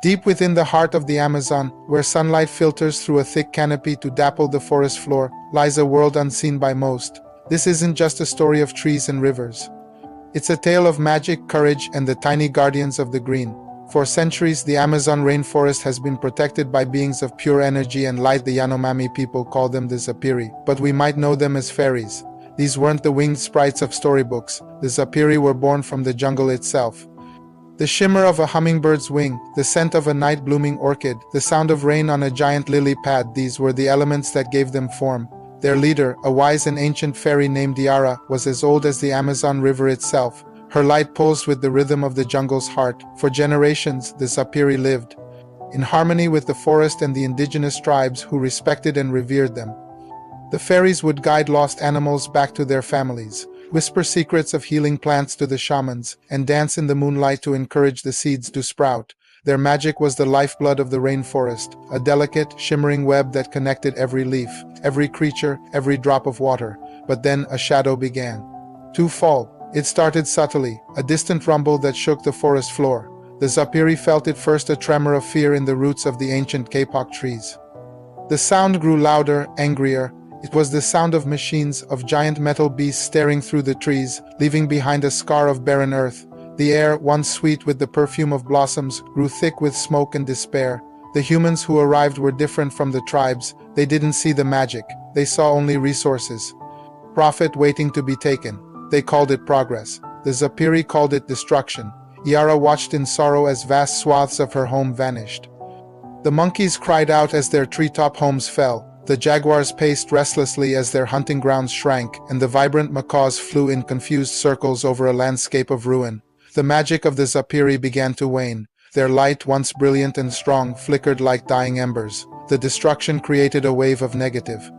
Deep within the heart of the Amazon, where sunlight filters through a thick canopy to dapple the forest floor, lies a world unseen by most. This isn't just a story of trees and rivers. It's a tale of magic, courage, and the tiny guardians of the green. For centuries, the Amazon rainforest has been protected by beings of pure energy and light. The Yanomami people call them the Zapiri, but we might know them as fairies. These weren't the winged sprites of storybooks. The Zapiri were born from the jungle itself. The shimmer of a hummingbird's wing, the scent of a night-blooming orchid, the sound of rain on a giant lily pad, these were the elements that gave them form. Their leader, a wise and ancient fairy named Yara, was as old as the Amazon River itself. Her light pulsed with the rhythm of the jungle's heart. For generations, the Zapiri lived in harmony with the forest and the indigenous tribes who respected and revered them. The fairies would guide lost animals back to their families, whisper secrets of healing plants to the shamans, and dance in the moonlight to encourage the seeds to sprout. Their magic was the lifeblood of the rainforest, a delicate, shimmering web that connected every leaf, every creature, every drop of water. But then a shadow began to fall. It started subtly, a distant rumble that shook the forest floor. The Zapiri felt at first a tremor of fear in the roots of the ancient kapok trees. The sound grew louder, angrier. It was the sound of machines, of giant metal beasts staring through the trees, leaving behind a scar of barren earth. The air, once sweet with the perfume of blossoms, grew thick with smoke and despair. The humans who arrived were different from the tribes. They didn't see the magic. They saw only resources. Profit waiting to be taken. They called it progress. The Zapiri called it destruction. Yara watched in sorrow as vast swaths of her home vanished. The monkeys cried out as their treetop homes fell. The jaguars paced restlessly as their hunting grounds shrank, and the vibrant macaws flew in confused circles over a landscape of ruin. The magic of the Zapiri began to wane. Their light, once brilliant and strong, flickered like dying embers. The destruction created a wave of negative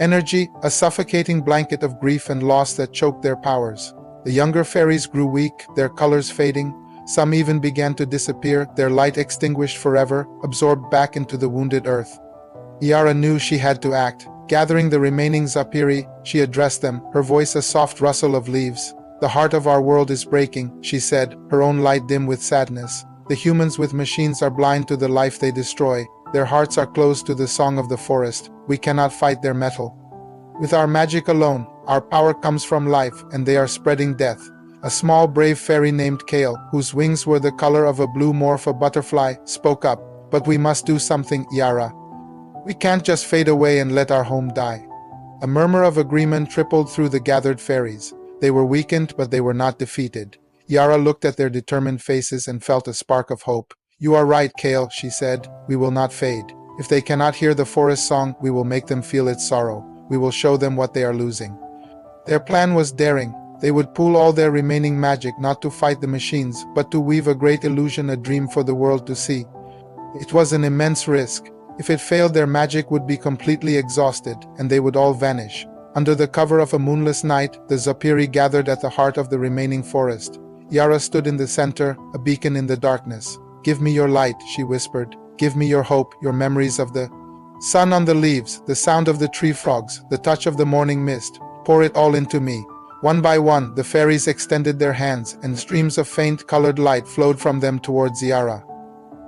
energy, a suffocating blanket of grief and loss that choked their powers. The younger fairies grew weak, their colors fading. Some even began to disappear, their light extinguished forever, absorbed back into the wounded earth. Yara knew she had to act. Gathering the remaining Zapiri, she addressed them, her voice a soft rustle of leaves. "The heart of our world is breaking," she said, her own light dim with sadness. "The humans with machines are blind to the life they destroy. Their hearts are closed to the song of the forest. We cannot fight their metal. With our magic alone, our power comes from life, and they are spreading death." A small brave fairy named Kale, whose wings were the color of a blue morph, a butterfly, spoke up. "But we must do something, Yara. We can't just fade away and let our home die." A murmur of agreement trickled through the gathered fairies. They were weakened, but they were not defeated. Yara looked at their determined faces and felt a spark of hope. "You are right, Kale," she said. "We will not fade. If they cannot hear the forest song, we will make them feel its sorrow. We will show them what they are losing." Their plan was daring. They would pool all their remaining magic, not to fight the machines, but to weave a great illusion, a dream for the world to see. It was an immense risk. If it failed, their magic would be completely exhausted, and they would all vanish. Under the cover of a moonless night, the Zapiri gathered at the heart of the remaining forest. Yara stood in the center, a beacon in the darkness. "Give me your light," she whispered. "Give me your hope, your memories of the sun on the leaves, the sound of the tree frogs, the touch of the morning mist. Pour it all into me." One by one, the fairies extended their hands, and streams of faint colored light flowed from them towards Yara.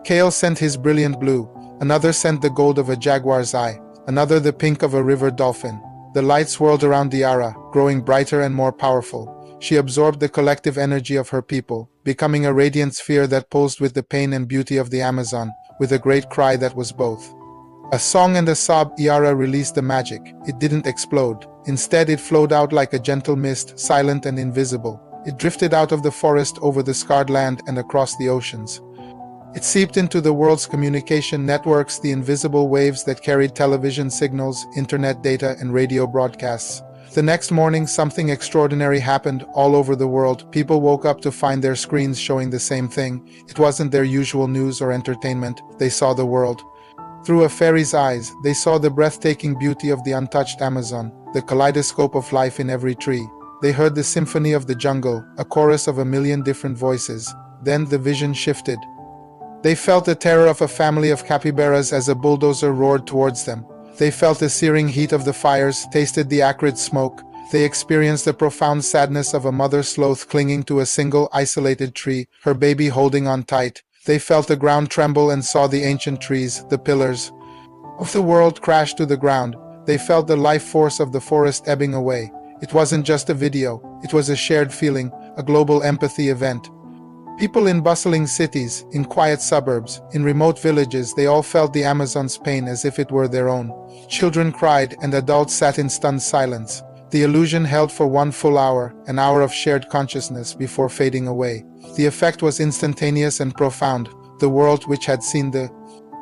Kale sent his brilliant blue. Another sent the gold of a jaguar's eye. Another the pink of a river dolphin. The light swirled around Yara, growing brighter and more powerful. She absorbed the collective energy of her people, becoming a radiant sphere that pulsed with the pain and beauty of the Amazon, with a great cry that was both a song and a sob. Yara released the magic. It didn't explode. Instead, it flowed out like a gentle mist, silent and invisible. It drifted out of the forest, over the scarred land, and across the oceans. It seeped into the world's communication networks, the invisible waves that carried television signals, internet data, and radio broadcasts. The next morning, something extraordinary happened all over the world. People woke up to find their screens showing the same thing. It wasn't their usual news or entertainment. They saw the world through a fairy's eyes. They saw the breathtaking beauty of the untouched Amazon, the kaleidoscope of life in every tree. They heard the symphony of the jungle, a chorus of a million different voices. Then the vision shifted. They felt the terror of a family of capybaras as a bulldozer roared towards them. They felt the searing heat of the fires, tasted the acrid smoke. They experienced the profound sadness of a mother sloth clinging to a single isolated tree, her baby holding on tight. They felt the ground tremble and saw the ancient trees, the pillars of the world crash to the ground. They felt the life force of the forest ebbing away. It wasn't just a video, it was a shared feeling, a global empathy event. People in bustling cities, in quiet suburbs, in remote villages, they all felt the Amazon's pain as if it were their own. Children cried and adults sat in stunned silence. The illusion held for 1 full hour, an hour of shared consciousness before fading away. The effect was instantaneous and profound. The world, which had seen the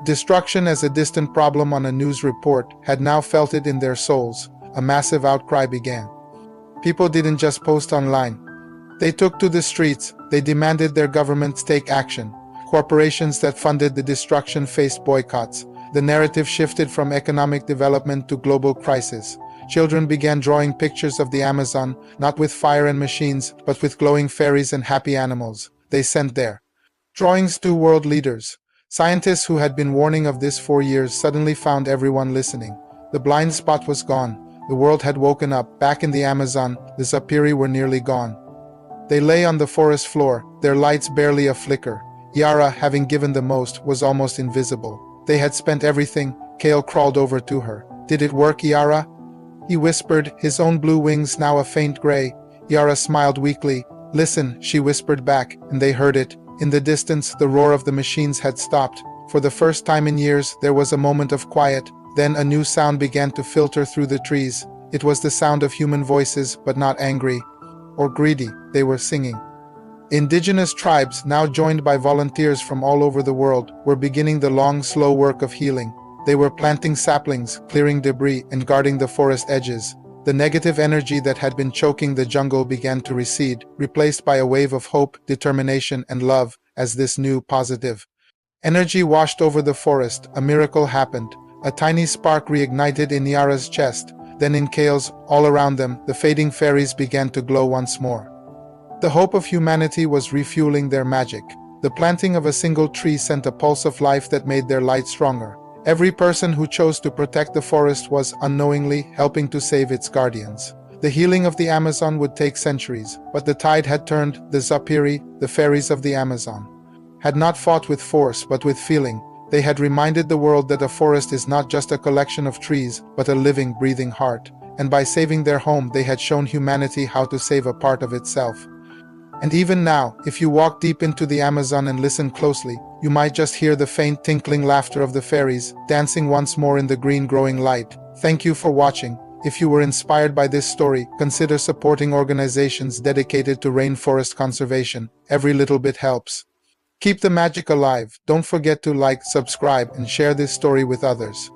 destruction as a distant problem on a news report, had now felt it in their souls. A massive outcry began. People didn't just post online. They took to the streets. They demanded their governments take action. Corporations that funded the destruction faced boycotts. The narrative shifted from economic development to global crisis. Children began drawing pictures of the Amazon, not with fire and machines, but with glowing fairies and happy animals. They sent their drawings to world leaders. Scientists who had been warning of this for years suddenly found everyone listening. The blind spot was gone. The world had woken up. Back in the Amazon, the Zapiri were nearly gone. They lay on the forest floor, their lights barely a flicker. Yara, having given the most, was almost invisible. They had spent everything. Kale crawled over to her. "Did it work, Yara?" He whispered, his own blue wings now a faint gray. Yara smiled weakly. "Listen," she whispered back, and they heard it. In the distance, the roar of the machines had stopped. For the first time in years, there was a moment of quiet. Then a new sound began to filter through the trees. It was the sound of human voices, but not angry or greedy. They were singing. Indigenous tribes, now joined by volunteers from all over the world, were beginning the long, slow work of healing. They were planting saplings, clearing debris, and guarding the forest edges. The negative energy that had been choking the jungle began to recede, replaced by a wave of hope, determination, and love. As this new, positive energy washed over the forest, a miracle happened. A tiny spark reignited in Yara's chest. Then in Kale's, all around them, the fading fairies began to glow once more. The hope of humanity was refueling their magic. The planting of a single tree sent a pulse of life that made their light stronger. Every person who chose to protect the forest was, unknowingly, helping to save its guardians. The healing of the Amazon would take centuries, but the tide had turned. The Zapiri, the fairies of the Amazon, had not fought with force but with feeling. They had reminded the world that a forest is not just a collection of trees, but a living, breathing heart. And by saving their home, they had shown humanity how to save a part of itself. And even now, if you walk deep into the Amazon and listen closely, you might just hear the faint tinkling laughter of the fairies, dancing once more in the green growing light. Thank you for watching. If you were inspired by this story, consider supporting organizations dedicated to rainforest conservation. Every little bit helps. Keep the magic alive. Don't forget to like, subscribe, and share this story with others.